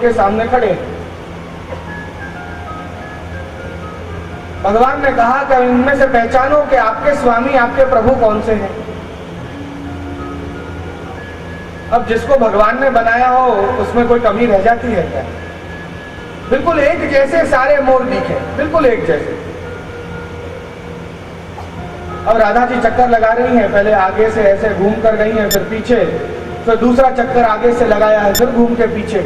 के सामने खड़े। भगवान ने कहा कि इनमें से पहचानो कि आपके स्वामी, आपके प्रभु कौन से हैं। अब जिसको भगवान ने बनाया हो उसमें कोई कमी रह जाती है क्या? बिल्कुल एक जैसे सारे मोर दिखे, बिल्कुल एक जैसे। अब राधा जी चक्कर लगा रही हैं, पहले आगे से ऐसे घूम कर गई हैं, फिर पीछे, फिर दूसरा चक्कर आगे से लगाया है, फिर घूम के पीछे।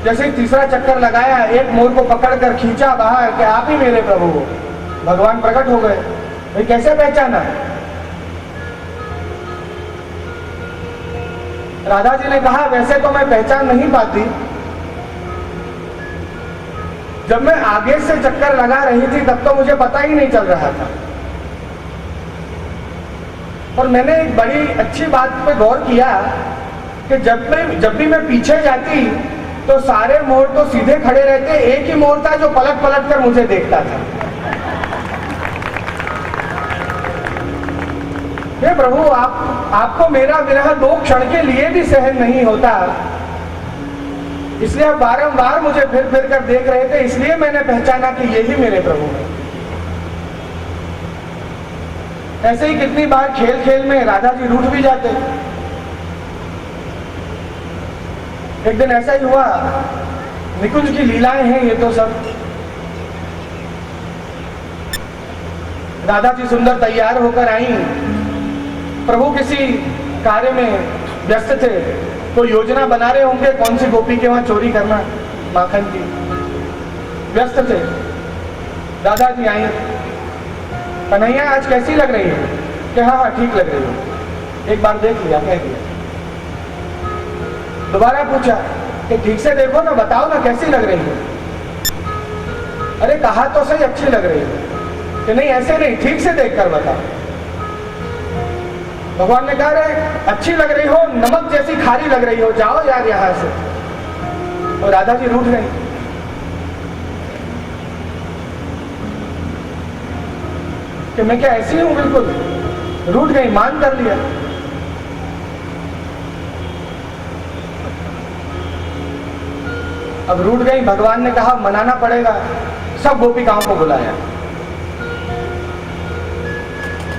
जैसे ही तीसरा चक्कर लगाया, एक मोर को पकड़कर खींचा बाहर कि आप ही मेरे प्रभु हो। भगवान प्रकट हो गए। भाई कैसे पहचाना? राधा जी ने कहा वैसे तो मैं पहचान नहीं पाती, जब मैं आगे से चक्कर लगा रही थी तब तो मुझे पता ही नहीं चल रहा था। और मैंने एक बड़ी अच्छी बात पे गौर किया कि जब भी मैं पीछे जाती तो सारे मोर तो सीधे खड़े रहते, एक ही मोर था जो पलट पलट कर मुझे देखता था। हे प्रभु, आपको मेरा विरह 2 क्षण के लिए भी सहन नहीं होता, इसलिए आप बारंबार मुझे फिर फिर कर देख रहे थे, इसलिए मैंने पहचाना कि यही मेरे प्रभु हैं। ऐसे ही कितनी बार खेल खेल में राधा जी रूठ भी जाते। एक दिन ऐसा ही हुआ, निकुंज की लीलाएं हैं ये तो सब। राधा जी सुंदर तैयार होकर आई, प्रभु किसी कार्य में व्यस्त थे, तो योजना बना रहे होंगे कौन सी गोपी के वहां चोरी करना माखन की, व्यस्त थे। दादा जी आई, कन्हैया आज कैसी लग रही है? कि हाँ ठीक लग रही हो। एक बार देख लिया, कह दिया। दोबारा पूछा कि ठीक से देखो ना, बताओ ना कैसी लग रही है। अरे कहा तो सही अच्छी लग रही है। कि नहीं ऐसे नहीं, ठीक से देखकर बताओ। भगवान ने कहा रे अच्छी लग रही हो, नमक जैसी खारी लग रही हो, जाओ यार यहां से। और राधा जी रूठ गई। कि मैं क्या ऐसी हूं? बिल्कुल रूठ गई, मान कर लिया। अब रूठ गई, भगवान ने कहा मनाना पड़ेगा। सब गोपिकाओं को बुलाया,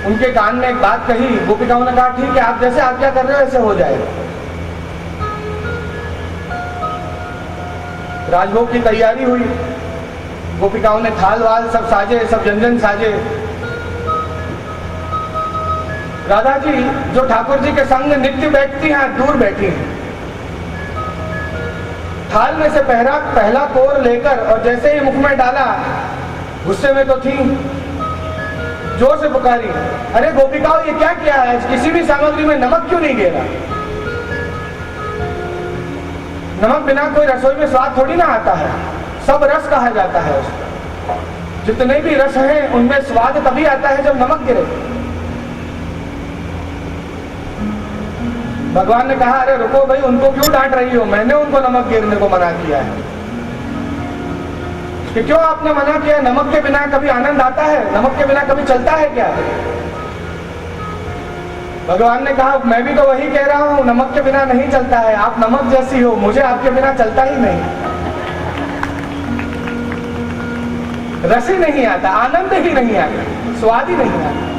उनके कान में एक बात कही। गोपिकाओं ने कहा ठीक है, आप जैसे आज्ञा कर रहे हो ऐसे हो जाएगा। राजभोग की तैयारी हुई, गोपिकाओं ने थाल वाल सब साजे, सब व्यंजन साजे। राधा जी जो ठाकुर जी के संग नित्य बैठती हैं, दूर बैठी हैं। थाल में से पहला कोर लेकर और जैसे ही मुख में डाला, गुस्से में तो थी, जोर से पुकारी, अरे गोपिकाओं ये क्या किया है? किसी भी सामग्री में नमक क्यों नहीं गिरा? नमक बिना कोई रसोई में स्वाद थोड़ी ना आता है, सब रस कहा जाता है उसको। जितने भी रस हैं उनमें स्वाद तभी आता है जब नमक गिरे। भगवान ने कहा अरे रुको भाई, उनको क्यों डांट रही हो? मैंने उनको नमक गिरने को मना किया है। कि क्यों आपने मना किया? नमक के बिना कभी आनंद आता है? नमक के बिना कभी चलता है क्या? भगवान ने कहा मैं भी तो वही कह रहा हूं, नमक के बिना नहीं चलता है। आप नमक जैसी हो, मुझे आपके बिना चलता ही नहीं, रस ही नहीं आता, आनंद ही नहीं आता, स्वाद ही नहीं आता।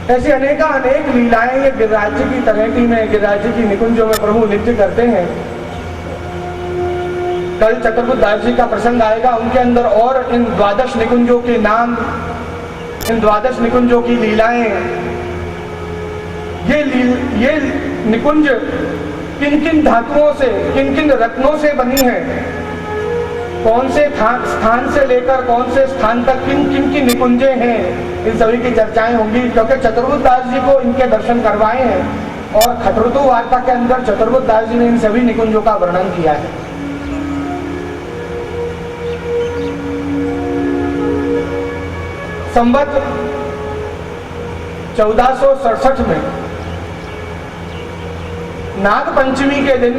ऐसी अनेक लीलाएं ये गिरिराज जी की तलहटी में, गिरिराज जी की निकुंजों में प्रभु नित्य करते हैं। कल चतुर्बुद्ध दास जी का प्रसंग आएगा, उनके अंदर और इन 12 निकुंजों के नाम, इन 12 निकुंजों की लीलाएं, ये निकुंज किन किन धातुओं से, किन किन रत्नों से बनी है, कौन से स्थान से लेकर कौन से स्थान तक किन किन की निकुंजे हैं, इन सभी की चर्चाएं होंगी। क्योंकि चतुर्बुद्ध दास जी को इनके दर्शन करवाए हैं और खटरुतु वार्ता के अंदर चतुर्बुद्ध दास जी ने इन सभी निकुंजों का वर्णन किया है। संवत 1467 में नाग पंचमी के दिन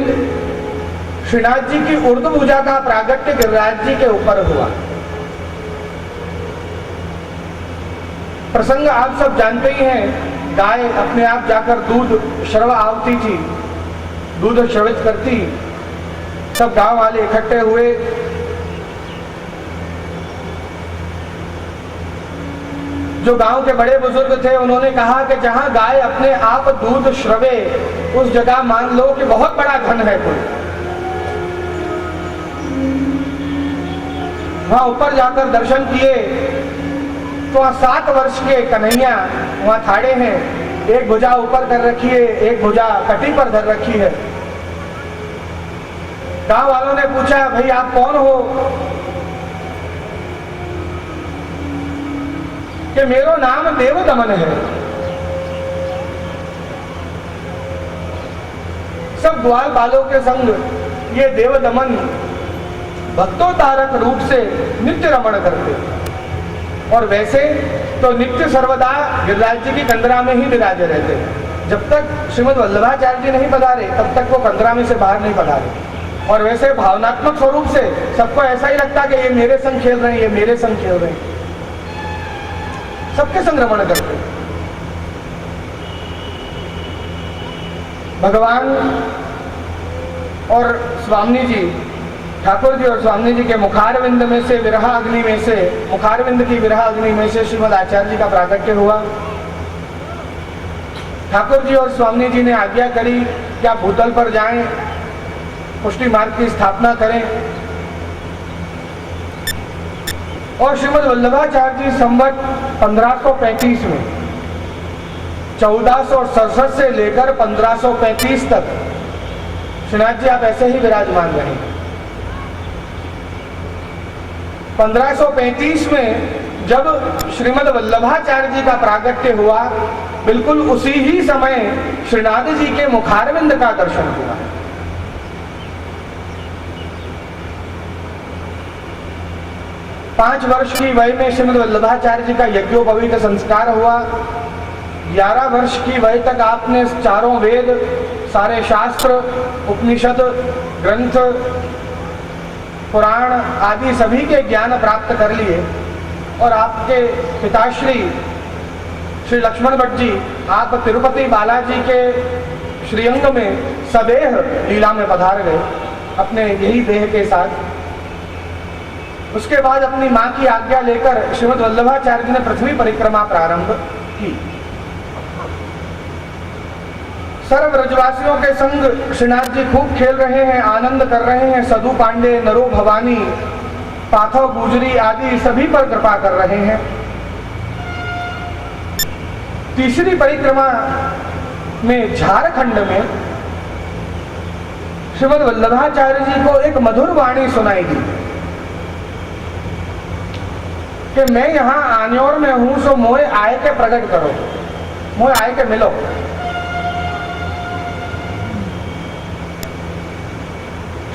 श्रीनाथ जी की उर्दू पूजा का प्रागट्य गिरिराज जी के ऊपर हुआ। प्रसंग आप सब जानते ही हैं, गाय अपने आप जाकर दूध श्रवा आवती थी, दूध श्रवित करती। सब गांव वाले इकट्ठे हुए। जो गांव के बड़े बुजुर्ग थे उन्होंने कहा कि जहां गाय अपने आप दूध श्रवे उस जगह मान लो कि बहुत बड़ा धन है कोई। वहां ऊपर जाकर दर्शन किए तो 7 वर्ष के कन्हैया वहां थाड़े हैं। एक भुजा ऊपर कर रखी है, एक भुजा कटी पर धर रखी है। गांव वालों ने पूछा, भाई आप कौन हो? कि मेरो नाम देवदमन है। सब ग्वाल बालों के संग ये देवदमन भक्तोतारक रूप से नित्य रमण करते, और वैसे तो नित्य सर्वदा गिरिराज जी की कंदरा में ही विराजे रहते। जब तक श्रीमद् वल्लभाचार्य जी नहीं पधारे तब तक वो कंदरा में से बाहर नहीं पधारे। और वैसे भावनात्मक स्वरूप से सबको ऐसा ही लगता कि ये मेरे संग खेल रहे हैं, ये मेरे संग खेल रहे हैं, सबके संग रमण करते। भगवान और स्वामी जी, ठाकुर जी और स्वामी जी के मुखारविंद में से विरह अग्नि में से, मुखारविंद की विरह अग्नि में से श्रीमद् आचार्य जी का प्राकट्य हुआ। ठाकुर जी और स्वामी जी ने आज्ञा करी कि आप भूतल पर जाएं, पुष्टि मार्ग की स्थापना करें। और श्रीमद् वल्लभाचार्य जी संवत 1535 में 1467 से लेकर 1535 तक श्रीनाथ जी आप ऐसे ही विराजमान रहे। 1535 में जब श्रीमद् वल्लभाचार्य जी का प्राकट्य हुआ, बिल्कुल उसी ही समय श्रीनाथ जी के मुखारविंद का दर्शन हुआ। पांच वर्ष की वय में श्रीमद् वल्लभाचार्य जी का यज्ञोपवीत संस्कार हुआ। 11 वर्ष की वय तक आपने चारों वेद, सारे शास्त्र, उपनिषद, ग्रंथ, पुराण आदि सभी के ज्ञान प्राप्त कर लिए। और आपके पिताश्री श्री लक्ष्मण भट्ट जी, आप तिरुपति बालाजी के श्रीअंग में सदेह लीला में पधार गए अपने यही देह के साथ। उसके बाद अपनी मां की आज्ञा लेकर श्रीमद् वल्लभाचार्य जी ने पृथ्वी परिक्रमा प्रारंभ की। सर्व ब्रजवासियों के संग श्रीनाथ जी खूब खेल रहे हैं, आनंद कर रहे हैं। सदु पांडे, नरो भवानी, पाथो गुजरी आदि सभी पर कृपा कर रहे हैं। तीसरी परिक्रमा में झारखंड में श्रीमद् वल्लभाचार्य जी को एक मधुर वाणी सुनाई दी कि मैं यहां आन्योर में हूं, सो मोए आय के प्रकट करो, मोए आय के मिलो।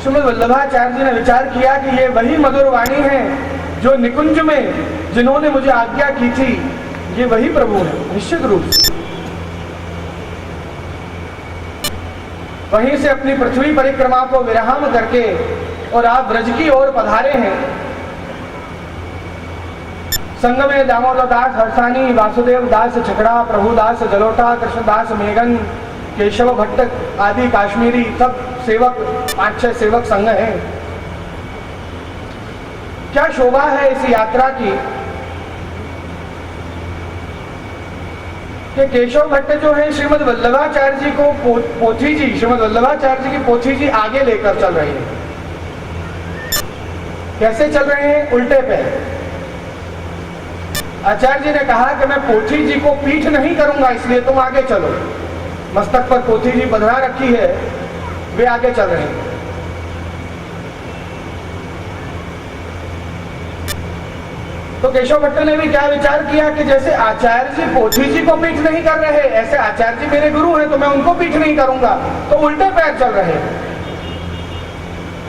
श्रीमद् वल्लभाचार्य जी ने विचार किया कि ये वही मधुर वाणी है जो निकुंज में जिन्होंने मुझे आज्ञा की थी, ये वही प्रभु है निश्चित रूप से। वहीं से अपनी पृथ्वी परिक्रमा को विराम करके और आप ब्रज की ओर पधारे हैं। संग में दामोदर दास हरसानी, वासुदेव दास छकड़ा, प्रभुदास जलोटा, कृष्णदास मेघन, केशव भट्ट आदि काश्मीरी सब सेवक, 5-6 सेवक संग हैं। क्या शोभा है इस यात्रा की कि केशव भट्ट जो है श्रीमद् वल्लभाचार्य जी को पोथी जी, श्रीमद् वल्लभाचार्य जी की पोथी जी आगे लेकर चल रहे हैं। कैसे चल रहे हैं? उल्टे पैर। आचार्य जी ने कहा कि मैं पोथी जी को पीठ नहीं करूंगा, इसलिए तुम आगे चलो। मस्तक पर पोथी जी बंधा रखी है, वे आगे चल रहे हैं। तो केशव भट्ट ने भी क्या विचार किया कि जैसे आचार्य जी पोथी जी को पीठ नहीं कर रहे, ऐसे आचार्य जी मेरे गुरु हैं तो मैं उनको पीठ नहीं करूंगा, तो उल्टे पैर चल रहे हैं।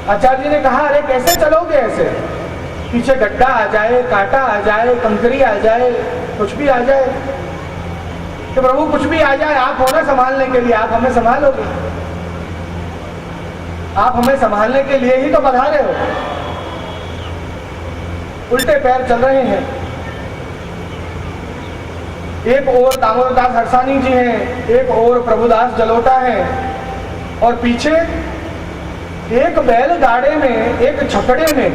आचार्य जी ने कहा, अरे कैसे चलोगे ऐसे? पीछे गड्ढा आ जाए, कांटा आ जाए, कंकरी आ जाए, कुछ भी आ जाए। कि प्रभु कुछ भी आ जाए, आप हो ना संभालने के लिए, आप हमें संभालोगे, आप हमें संभालने के लिए ही तो पधारे हो। उल्टे पैर चल रहे हैं। एक ओर दामोदरदास हरसानी जी हैं, एक ओर प्रभुदास जलोटा हैं, और पीछे एक बैलगाड़े में, एक छकड़े में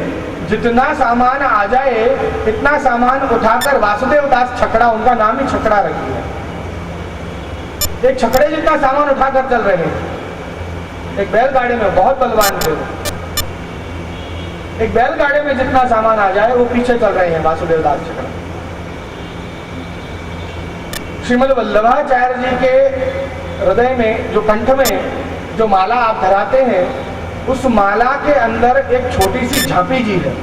जितना सामान आ जाए इतना सामान उठाकर वासुदेव दास छकड़ा, उनका नाम ही छकड़ा रखी है, एक छकड़े जितना सामान उठाकर चल रहे हैं। एक बैलगाड़े में, बहुत बलवान थे, एक बैलगाड़े में जितना सामान आ जाए वो पीछे चल रहे हैं वासुदेव दास छकड़ा। श्रीमद् वल्लभाचार्य जी के हृदय में, जो कंठ में जो माला आप धराते हैं, उस माला के अंदर एक छोटी सी झांपी जी है,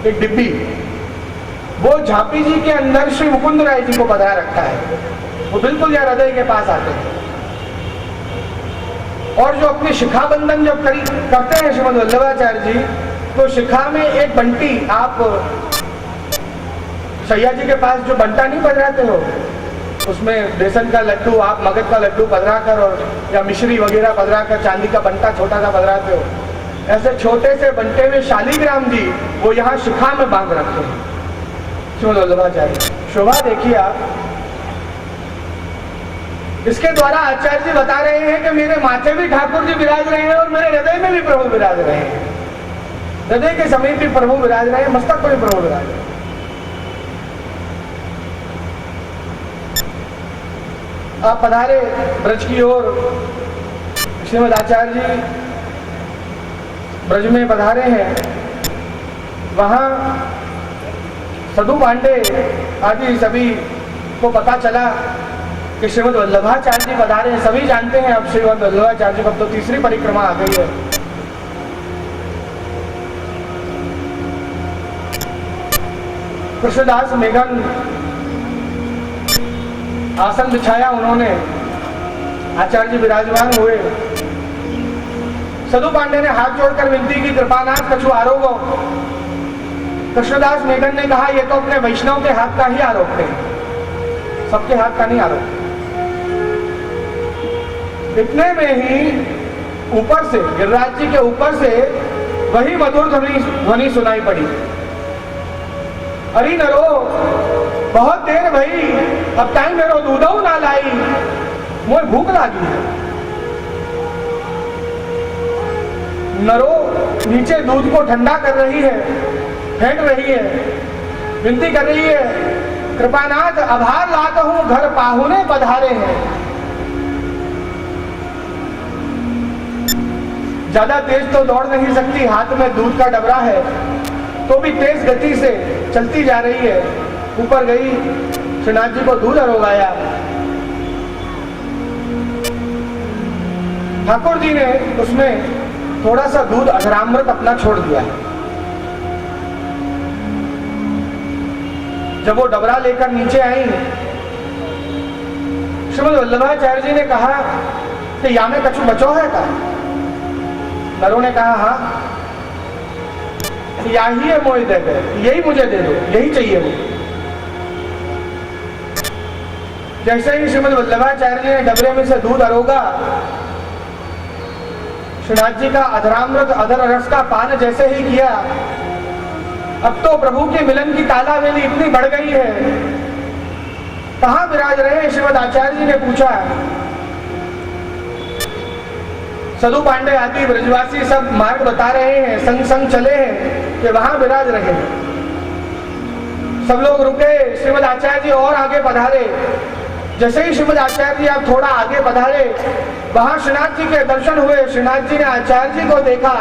एक डिब्बी। वो झांपी जी के अंदर श्री मुकुंद राय जी को बधा रखा है, वो बिल्कुल यह हृदय के पास आते हैं। और जो अपनी शिखा बंधन जब करते हैं श्रीमद् वल्लभाचार्य जी, तो शिखा में एक बंटी, आप सैया जी के पास जो बंटा नहीं बजराते हो, उसमें बेसन का लड्डू, आप मगध का लड्डू पधरा कर, और या मिश्री वगैरह पधरा कर चांदी का बंटा छोटा सा पधराते हो, ऐसे छोटे से बंटे में शालीग्राम जी वो यहाँ शिखा में बांध रखते हैं श्रीमद् वल्लभाचार्य। शोभा देखिए आप, इसके द्वारा आचार्य जी बता रहे हैं कि मेरे माथे भी ठाकुर जी विराज रहे हैं और मेरे हृदय में भी प्रभु विराज रहे हैं, हृदय के समीप भी प्रभु विराज रहे हैं, मस्तक पर भी प्रभु विराज रहे हैं। आप पधारे ब्रज की ओर, श्रीमद् आचार्य जी ब्रज में पधारे हैं। वहाँ सदु पांडे आदि सभी को पता चला कि श्रीमद् वल्लभाचार्य जी पधारे हैं। सभी जानते हैं अब श्रीमद् वल्लभाचार्य जी को, अब तो तीसरी परिक्रमा आ गई है। कृष्णदास मेघन आसन बिछाया उन्होंने, आचार्य जी विराजमान हुए। सदु पांडे ने हाथ जोड़कर विनती की, कृपानाथ कछु आरोप। कृष्णदास मेघन ने कहा, ये तो अपने वैष्णव के हाथ का ही आरोप है, सबके हाथ का नहीं आरोप। इतने में ही ऊपर से, गिरिराज जी के ऊपर से वही मधुर ध्वनि सुनाई पड़ी, अरे नरो बहुत देर भई, अब टाइम मेरो दूधो ना लाई, मुझे भूख लगी है। नरो नीचे दूध को ठंडा कर रही है, फेंक रही है, विनती कर रही है, कृपानाथ आभार लाता हूं, घर पाहुने पधारे हैं। ज्यादा तेज तो दौड़ नहीं सकती, हाथ में दूध का डबरा है, तो भी तेज गति से चलती जा रही है। ऊपर गई, श्रीनाथ जी को दूध अरोगाया। ठाकुर जी ने उसमें थोड़ा सा दूध अधरामृत अपना छोड़ दिया है। जब वो डबरा लेकर नीचे आई, श्रीमद् वल्लभाचार्य जी ने कहा कि या में कछु बचो है का? नरों ने कहा हाँ, यही है मोहि दे दे, यही मुझे दे दो, यही चाहिए मुझे। जैसे ही श्रीमद् वल्लभाचार्य जी ने डबरे में से दूध अरोगा, श्रीनाथ जी का अधरामृत अधर रस का पान जैसे ही किया, अब तो प्रभु के मिलन की तालावेली इतनी बढ़ गई है। कहाँ विराज रहे हैं? श्रीमद् आचार्य जी ने पूछा। सदु पांडे आदि ब्रजवासी सब मार्ग बता रहे हैं, संग संग चले हैं कि वहां विराज रहे हैं। सब लोग रुके, श्रीमद् आचार्य जी और आगे पधारे। जैसे ही श्रीमद् आचार्य जी आप थोड़ा आगे पधारे, वहां श्रीनाथ जी के दर्शन हुए। श्रीनाथ जी ने आचार्य जी को देखा।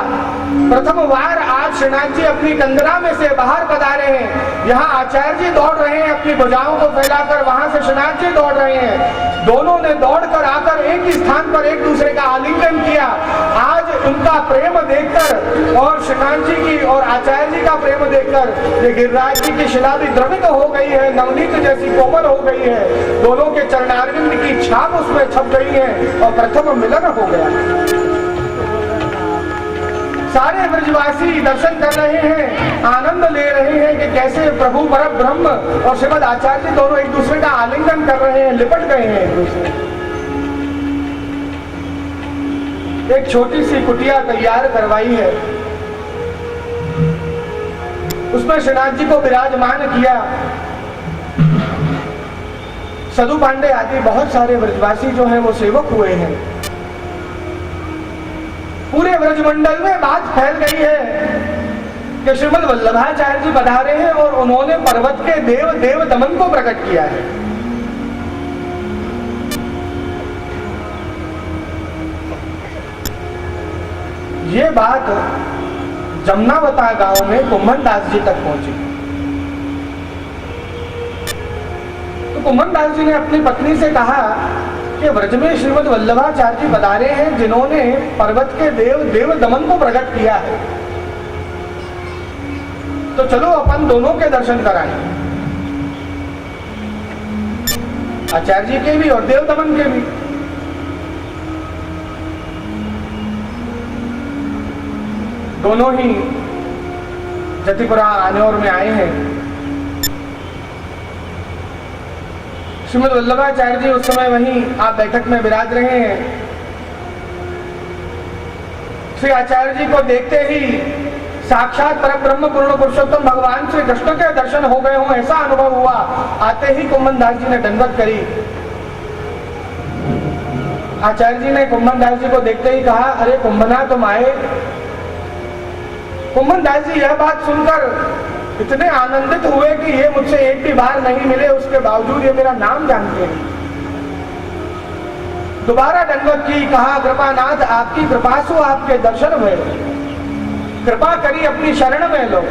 प्रथम बार आज श्रीनाथ जी अपनी कंदरा में से बाहर पधारे हैं। यहाँ आचार्य जी दौड़ रहे हैं अपनी भुजाओं को फैलाकर, वहां से श्रीनाथ जी दौड़ रहे हैं। दोनों ने दौड़कर आकर एक ही स्थान पर एक दूसरे का आलिंगन किया। आज उनका प्रेम देखकर और श्रीनाथ जी की और आचार्य जी का प्रेम देखकर ये गिरिराज जी की शिला भी द्रवित हो गई है, नवनीत जैसी कोमल हो गई है। दोनों के चरणारविंद की छाप उसमें छप गई है और प्रथम मिलन हो गया। सारे ब्रजवासी दर्शन कर रहे हैं, आनंद ले रहे हैं कि कैसे प्रभु परम ब्रह्म और श्रीमद् आचार्य जी दोनों एक दूसरे का आलिंगन कर रहे हैं, लिपट गए हैं एक दूसरे। एक छोटी सी कुटिया तैयार करवाई है, उसमें श्रीनाथ जी को विराजमान किया। सदु पांडे आदि बहुत सारे ब्रजवासी जो हैं वो सेवक हुए हैं। पूरे ब्रजमंडल में बात फैल गई है कि श्रीमद वल्लभाचार्य जी पधारे हैं और उन्होंने पर्वत के देव देव दमन को प्रकट किया है। ये बात जमनावता गांव में कुम्भन दास जी तक पहुंची। तो कुम्भन दास जी ने अपनी पत्नी से कहा कि व्रज में श्रीमद वल्लभाचार्य जी पधारे हैं जिन्होंने पर्वत के देव देव दमन को प्रकट किया है, तो चलो अपन दोनों के दर्शन कराएं, आचार्य जी के भी और देव दमन के भी। दोनों ही जतिपुरा आनेौर में आए हैं। श्रीमद वल्लभाचार्य जी उस समय वहीं आप बैठक में विराज रहे हैं। श्री आचार्य जी को देखते ही साक्षात परब्रह्म पूर्ण पुरुषोत्तम भगवान श्री कृष्ण के दर्शन हो गए हों ऐसा अनुभव हुआ। आते ही कुम्भन दास जी ने दंडवत करी। आचार्य जी ने कुम्भन दास जी को देखते ही कहा, अरे कुम्भना तुम आए। कुम्भन दास जी यह बात सुनकर इतने आनंदित हुए कि ये मुझसे एक भी बार नहीं मिले, उसके बावजूद ये मेरा नाम जानते हैं। दोबारा दंडवत की, कहा कृपानाथ आपकी कृपा से आपके दर्शन हुए, कृपा करी अपनी शरण में लो।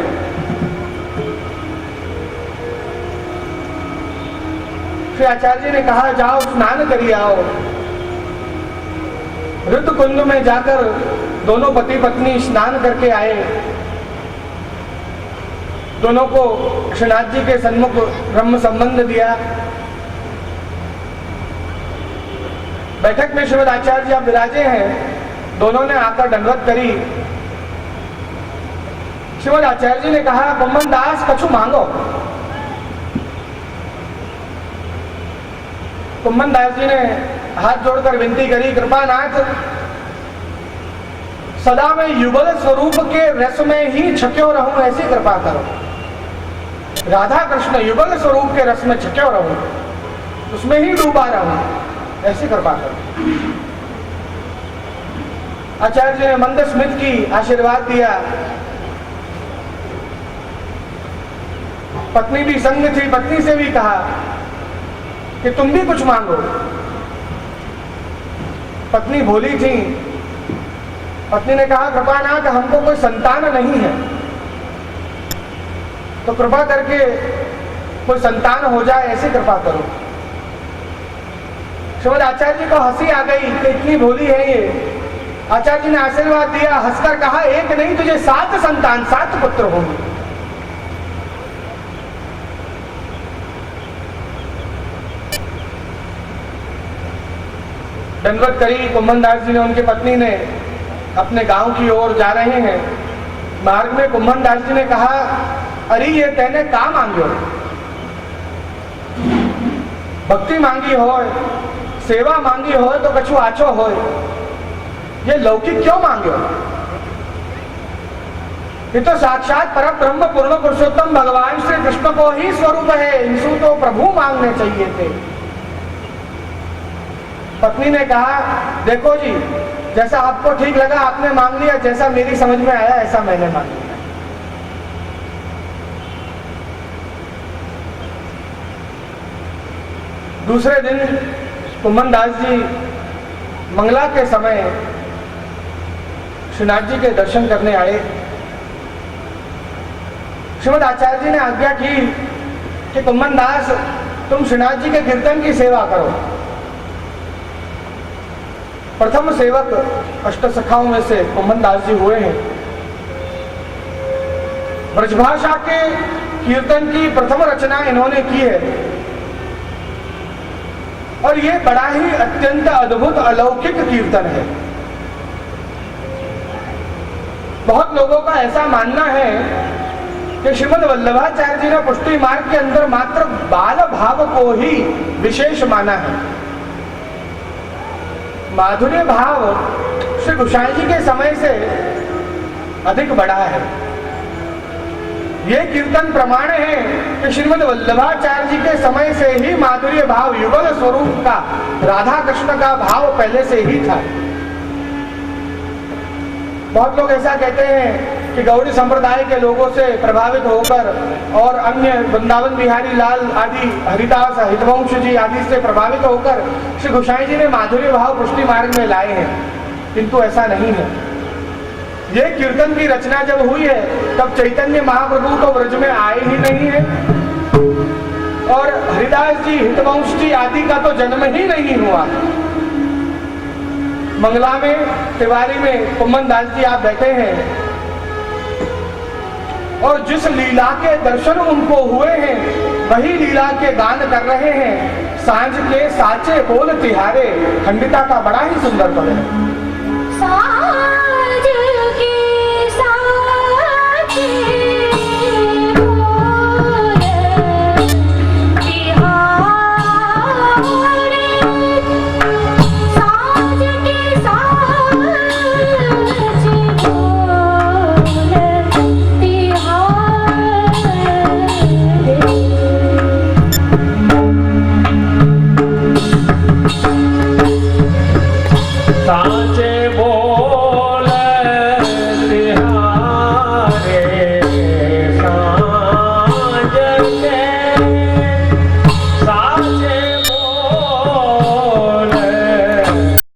फिर आचार्य जी ने कहा जाओ स्नान करिए आओ। ऋतु कुंड में जाकर दोनों पति पत्नी स्नान करके आए। दोनों को श्रीनाथ जी के सन्मुख ब्रह्म संबंध दिया। बैठक में श्रीमद आचार्य जी आप विराजे हैं। दोनों ने आकर दंडवत करी। श्रीमद आचार्य जी ने कहा कुम्भन दास कछु मांगो। कुम्भन दास जी ने हाथ जोड़कर विनती करी, कृपानाथ सदा मैं युगल स्वरूप के रस में ही छक्यो रहूं ऐसी कृपा करो। राधा कृष्ण युगल स्वरूप के रस में छक्यो रहूं, उसमें ही डूबा रहूं ऐसी कृपा करो। आचार्य जी ने मंद स्मित की आशीर्वाद दिया। पत्नी भी संग थी, पत्नी से भी कहा कि तुम भी कुछ मांगो। पत्नी भोली थी। पत्नी ने कहा कृपानाथ हमको कोई संतान नहीं है, तो कृपा करके कोई संतान हो जाए ऐसी कृपा करो। श्रीमद आचार्य जी को हंसी आ गई कि इतनी भोली है ये। आचार्य जी ने आशीर्वाद दिया, हंसकर कहा एक नहीं तुझे 7 संतान 7 पुत्र होंगे। दंडवत करी। कुम्भन दास जी ने उनकी पत्नी ने अपने गांव की ओर जा रहे हैं। मार्ग में कुम्भन दास जी ने कहा अरे ये तेने का मांगियो, भक्ति मांगी हो, सेवा मांगी हो तो कछु आछो हो, ये लौकिक क्यों मांगियो? ये तो साक्षात परम ब्रह्म पूर्ण पुरुषोत्तम भगवान श्री कृष्ण को ही स्वरूप है, इनसे तो प्रभु मांगने चाहिए थे। पत्नी ने कहा देखो जी जैसा आपको ठीक लगा आपने मांग लिया, जैसा मेरी समझ में आया ऐसा मैंने मांग लिया। दूसरे दिन कुम्भन दास जी मंगला के समय श्रीनाथ जी के दर्शन करने आए। श्रीमद आचार्य जी ने आज्ञा की कि कुम्भन दास तुम श्रीनाथ जी के कीर्तन की सेवा करो। प्रथम सेवक अष्ट सखाओं में से कुम्भन दास जी हुए हैं। ब्रजभाषा के कीर्तन की प्रथम रचना इन्होंने की है और ये बड़ा ही अत्यंत अद्भुत अलौकिक कीर्तन है। बहुत लोगों का ऐसा मानना है कि श्रीमद वल्लभाचार्य जी ने पुष्टि मार्ग के अंदर मात्र बाल भाव को ही विशेष माना है। माधुर्य भाव श्री गोसाई जी के समय से अधिक बढ़ा है। ये कीर्तन प्रमाण है कि श्रीमद् वल्लभाचार्य जी के समय से ही माधुर्य भाव युगल स्वरूप का, राधा कृष्ण का भाव पहले से ही था। बहुत लोग ऐसा कहते हैं कि गौड़ी संप्रदाय के लोगों से प्रभावित होकर और अन्य वृंदावन बिहारी लाल आदि, हरिदास, हितवंश जी आदि से प्रभावित होकर श्री गोसाई जी ने माधुर्य भाव पुष्टि मार्ग में लाए हैं, किंतु ऐसा नहीं है। ये कीर्तन की रचना जब हुई है तब चैतन्य महाप्रभु तो ब्रज में आए ही नहीं है, और हरिदास जी, हितवंश जी आदि का तो जन्म ही नहीं हुआ। मंगला में, तिवारी में कुम्मन दास जी आप बैठे हैं, और जिस लीला के दर्शन उनको हुए हैं वही लीला के गान कर रहे हैं। सांझ के साचे बोल तिहारे, खंडिता का बड़ा ही सुंदर पद है। साँझ